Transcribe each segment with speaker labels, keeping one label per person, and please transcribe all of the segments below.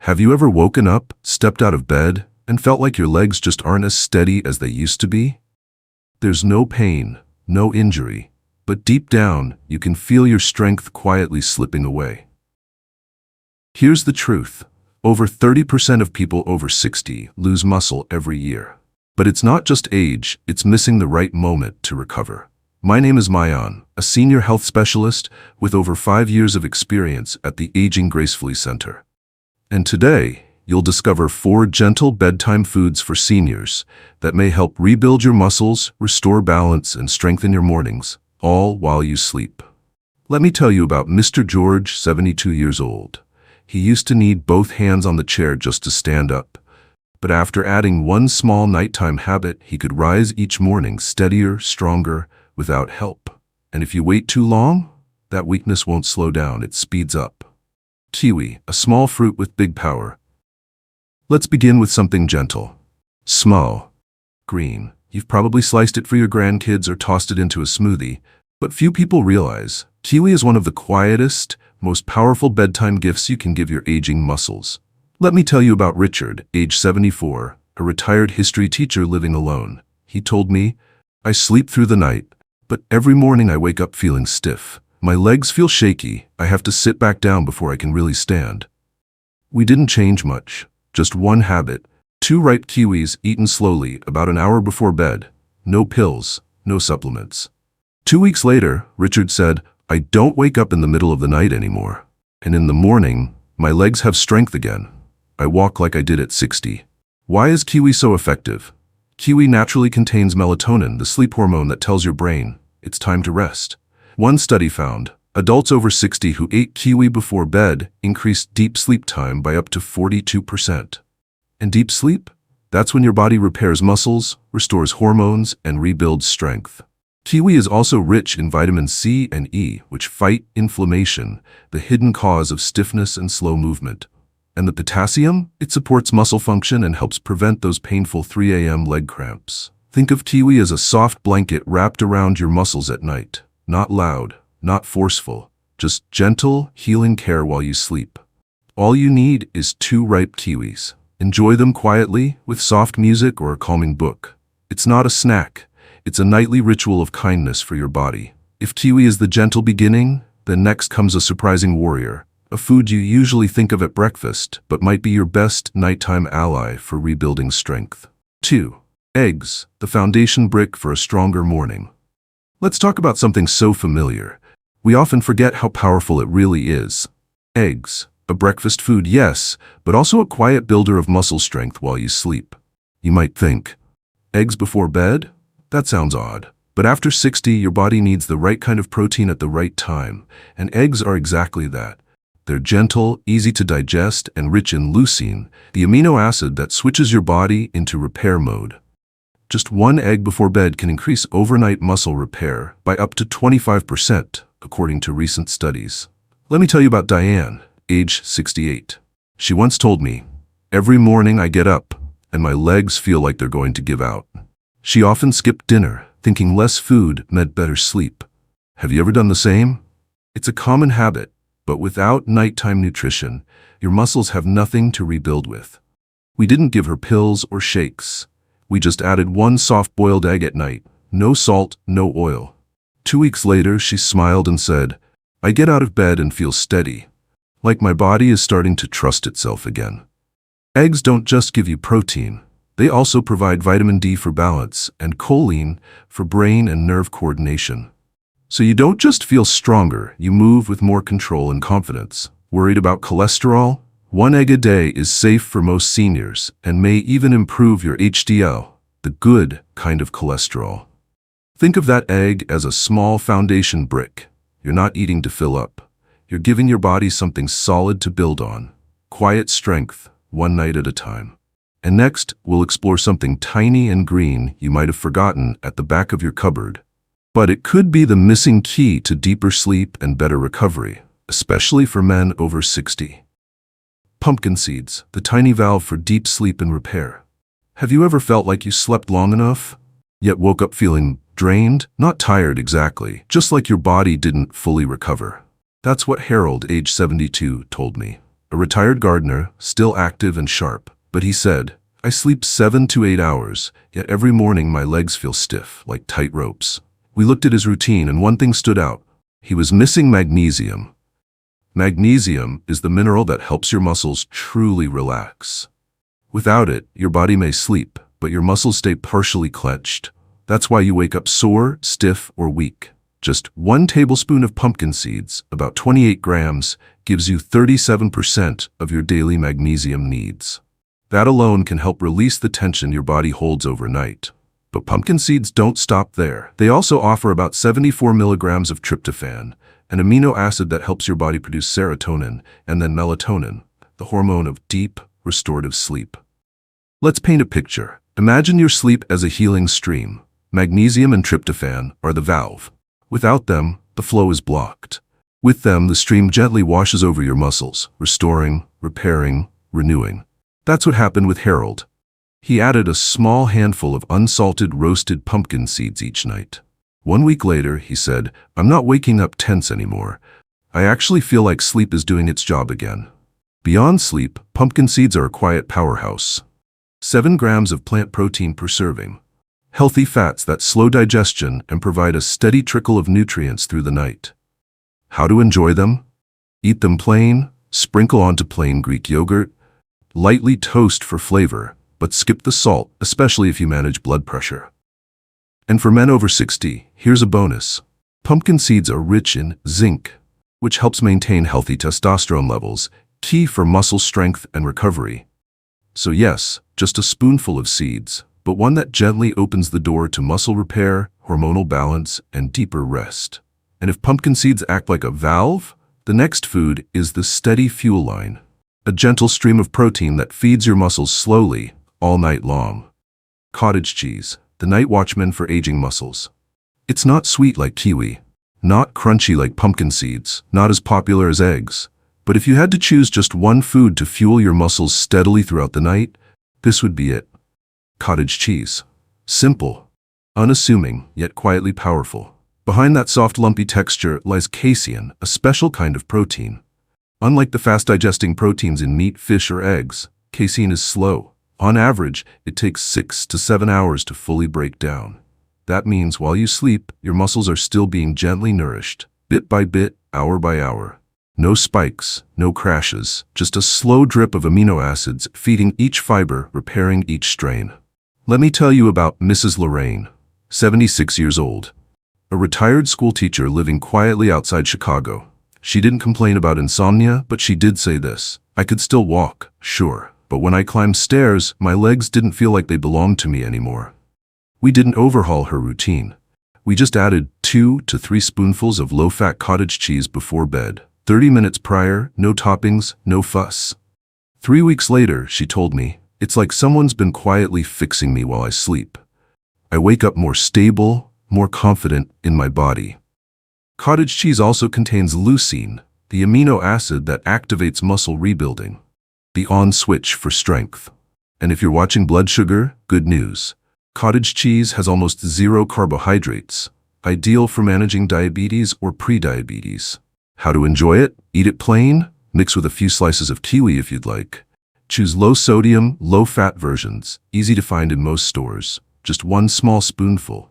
Speaker 1: Have you ever woken up, stepped out of bed, and felt like your legs just aren't as steady as they used to be? There's no pain, no injury, but deep down, you can feel your strength quietly slipping away. Here's the truth. Over 30% of people over 60 lose muscle every year. But it's not just age, it's missing the right moment to recover. My name is Mayan, a senior health specialist with over 5 years of experience at the Aging Gracefully Center. And today, you'll discover 4 gentle bedtime foods for seniors that may help rebuild your muscles, restore balance, and strengthen your mornings, all while you sleep. Let me tell you about Mr. George, 72 years old. He used to need both hands on the chair just to stand up. But after adding one small nighttime habit, he could rise each morning steadier, stronger, without help. And if you wait too long, that weakness won't slow down, it speeds up. Kiwi, a small fruit with big power. Let's begin with something gentle. Small. Green. You've probably sliced it for your grandkids or tossed it into a smoothie. But few people realize kiwi is one of the quietest, most powerful bedtime gifts you can give your aging muscles. Let me tell you about Richard, age 74, a retired history teacher living alone. He told me, "I sleep through the night, but every morning I wake up feeling stiff. My legs feel shaky. I have to sit back down before I can really stand." We didn't change much. Just one habit. 2 ripe kiwis eaten slowly about an hour before bed. No pills, no supplements. 2 weeks later, Richard said, "I don't wake up in the middle of the night anymore. And in the morning, my legs have strength again. I walk like I did at 60. Why is kiwi so effective? Kiwi naturally contains melatonin, the sleep hormone that tells your brain it's time to rest. One study found adults over 60 who ate kiwi before bed increased deep sleep time by up to 42%. And deep sleep? That's when your body repairs muscles, restores hormones, and rebuilds strength. Kiwi is also rich in vitamin C and E, which fight inflammation, the hidden cause of stiffness and slow movement. And the potassium? It supports muscle function and helps prevent those painful 3 a.m. leg cramps. Think of kiwi as a soft blanket wrapped around your muscles at night. Not loud, not forceful, just gentle, healing care while you sleep. All you need is 2 ripe kiwis. Enjoy them quietly with soft music or a calming book. It's not a snack. It's a nightly ritual of kindness for your body. If kiwi is the gentle beginning, then next comes a surprising warrior, a food you usually think of at breakfast, but might be your best nighttime ally for rebuilding strength. 2. Eggs, the foundation brick for a stronger morning. Let's talk about something so familiar. We often forget how powerful it really is. Eggs, a breakfast food, yes, but also a quiet builder of muscle strength while you sleep. You might think, eggs before bed? That sounds odd. But after 60, your body needs the right kind of protein at the right time, and eggs are exactly that. They're gentle, easy to digest, and rich in leucine, the amino acid that switches your body into repair mode. Just 1 egg before bed can increase overnight muscle repair by up to 25%, according to recent studies. Let me tell you about Diane, age 68. She once told me, "Every morning I get up, and my legs feel like they're going to give out." She often skipped dinner, thinking less food meant better sleep. Have you ever done the same? It's a common habit, but without nighttime nutrition, your muscles have nothing to rebuild with. We didn't give her pills or shakes. We just added 1 soft-boiled egg at night. No salt, no oil. 2 weeks later, she smiled and said, "I get out of bed and feel steady, like my body is starting to trust itself again." Eggs don't just give you protein. They also provide vitamin D for balance and choline for brain and nerve coordination. So you don't just feel stronger, you move with more control and confidence. Worried about cholesterol? 1 egg a day is safe for most seniors and may even improve your HDL, the good kind of cholesterol. Think of that egg as a small foundation brick. You're not eating to fill up. You're giving your body something solid to build on. Quiet strength, 1 night at a time. And next, we'll explore something tiny and green you might have forgotten at the back of your cupboard. But it could be the missing key to deeper sleep and better recovery, especially for men over 60. Pumpkin seeds, the tiny valve for deep sleep and repair. Have you ever felt like you slept long enough, yet woke up feeling drained? Not tired exactly, just like your body didn't fully recover. That's what Harold, age 72, told me. a retired gardener, still active and sharp. But he said, I sleep 7 to 8 hours, yet every morning my legs feel stiff, like tight ropes. We looked at his routine and one thing stood out. He was missing magnesium. Magnesium is the mineral that helps your muscles truly relax. Without it, your body may sleep, but your muscles stay partially clenched. That's why you wake up sore, stiff, or weak. Just 1 tablespoon of pumpkin seeds, about 28 grams, gives you 37% of your daily magnesium needs. That alone can help release the tension your body holds overnight. But pumpkin seeds don't stop there. They also offer about 74 milligrams of tryptophan, an amino acid that helps your body produce serotonin, and then melatonin, the hormone of deep, restorative sleep. Let's paint a picture. Imagine your sleep as a healing stream. Magnesium and tryptophan are the valve. Without them, the flow is blocked. With them, the stream gently washes over your muscles, restoring, repairing, renewing. That's what happened with Harold. He added a small handful of unsalted roasted pumpkin seeds each night. 1 week later, he said, I'm not waking up tense anymore. I actually feel like sleep is doing its job again. Beyond sleep, pumpkin seeds are a quiet powerhouse. 7 grams of plant protein per serving. Healthy fats that slow digestion and provide a steady trickle of nutrients through the night. How to enjoy them? Eat them plain, sprinkle onto plain Greek yogurt, lightly toast for flavor, but skip the salt, especially if you manage blood pressure. And for men over 60, here's a bonus. Pumpkin seeds are rich in zinc, which helps maintain healthy testosterone levels, key for muscle strength and recovery. So yes, just a spoonful of seeds, but one that gently opens the door to muscle repair, hormonal balance, and deeper rest. And if pumpkin seeds act like a valve, the next food is the steady fuel line. A gentle stream of protein that feeds your muscles slowly, all night long. Cottage cheese, the night watchman for aging muscles. It's not sweet like kiwi, not crunchy like pumpkin seeds, not as popular as eggs. But if you had to choose just one food to fuel your muscles steadily throughout the night, this would be it. Cottage cheese. Simple, unassuming, yet quietly powerful. Behind that soft, lumpy texture lies casein, a special kind of protein. Unlike the fast-digesting proteins in meat, fish, or eggs, casein is slow. On average, it takes 6 to 7 hours to fully break down. That means while you sleep, your muscles are still being gently nourished, bit by bit, hour by hour. No spikes, no crashes, just a slow drip of amino acids feeding each fiber, repairing each strain. Let me tell you about Mrs. Lorraine, 76 years old. A retired school teacher living quietly outside Chicago. She didn't complain about insomnia, but she did say this. I could still walk, sure, but when I climbed stairs, my legs didn't feel like they belonged to me anymore. We didn't overhaul her routine. We just added 2 to 3 spoonfuls of low-fat cottage cheese before bed. 30 minutes prior, no toppings, no fuss. 3 weeks later, she told me, it's like someone's been quietly fixing me while I sleep. I wake up more stable, more confident in my body. Cottage cheese also contains leucine, the amino acid that activates muscle rebuilding. The on switch for strength. And if you're watching blood sugar, good news. Cottage cheese has almost 0 carbohydrates, ideal for managing diabetes or pre-diabetes. How to enjoy it? Eat it plain, mix with a few slices of kiwi if you'd like. Choose low-sodium, low-fat versions, easy to find in most stores. Just 1 small spoonful.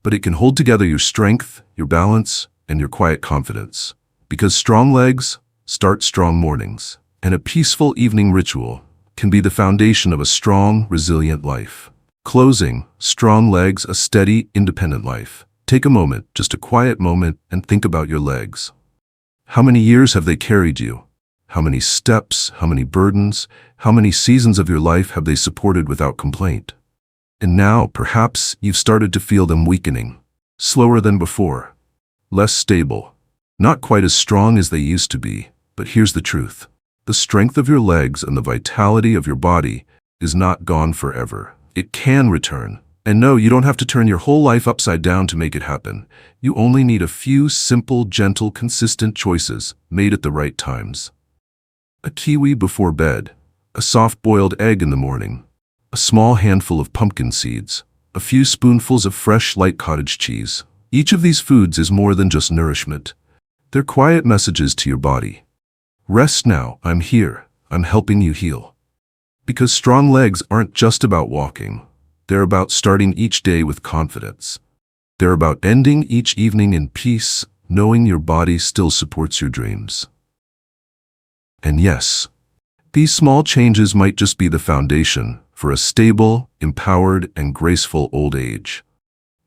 Speaker 1: But it can hold together your strength, your balance, and your quiet confidence. Because strong legs start strong mornings, and a peaceful evening ritual can be the foundation of a strong, resilient life. Closing, strong legs, a steady, independent life. Take a moment, just a quiet moment, and think about your legs. How many years have they carried you? How many steps, how many burdens, how many seasons of your life have they supported without complaint? And now, perhaps, you've started to feel them weakening. Slower than before. Less stable. Not quite as strong as they used to be. But here's the truth. The strength of your legs and the vitality of your body is not gone forever. It can return. And no, you don't have to turn your whole life upside down to make it happen. You only need a few simple, gentle, consistent choices made at the right times. A kiwi before bed. A soft-boiled egg in the morning. A small handful of pumpkin seeds, a few spoonfuls of fresh, light cottage cheese. Each of these foods is more than just nourishment. They're quiet messages to your body. Rest now, I'm here, I'm helping you heal. Because strong legs aren't just about walking. They're about starting each day with confidence. They're about ending each evening in peace, knowing your body still supports your dreams. And yes, these small changes might just be the foundation for a stable, empowered, and graceful old age.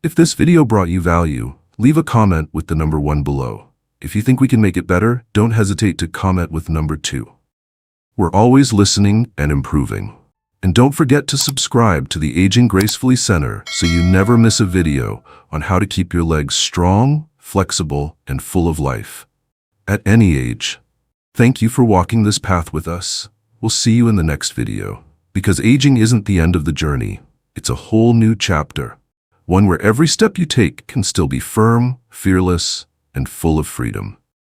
Speaker 1: If this video brought you value, leave a comment with the number 1 below. If you think we can make it better, don't hesitate to comment with number 2. We're always listening and improving. And don't forget to subscribe to the Aging Gracefully Center so you never miss a video on how to keep your legs strong, flexible, and full of life. At any age. Thank you for walking this path with us. We'll see you in the next video. Because aging isn't the end of the journey. It's a whole new chapter. One where every step you take can still be firm, fearless, and full of freedom.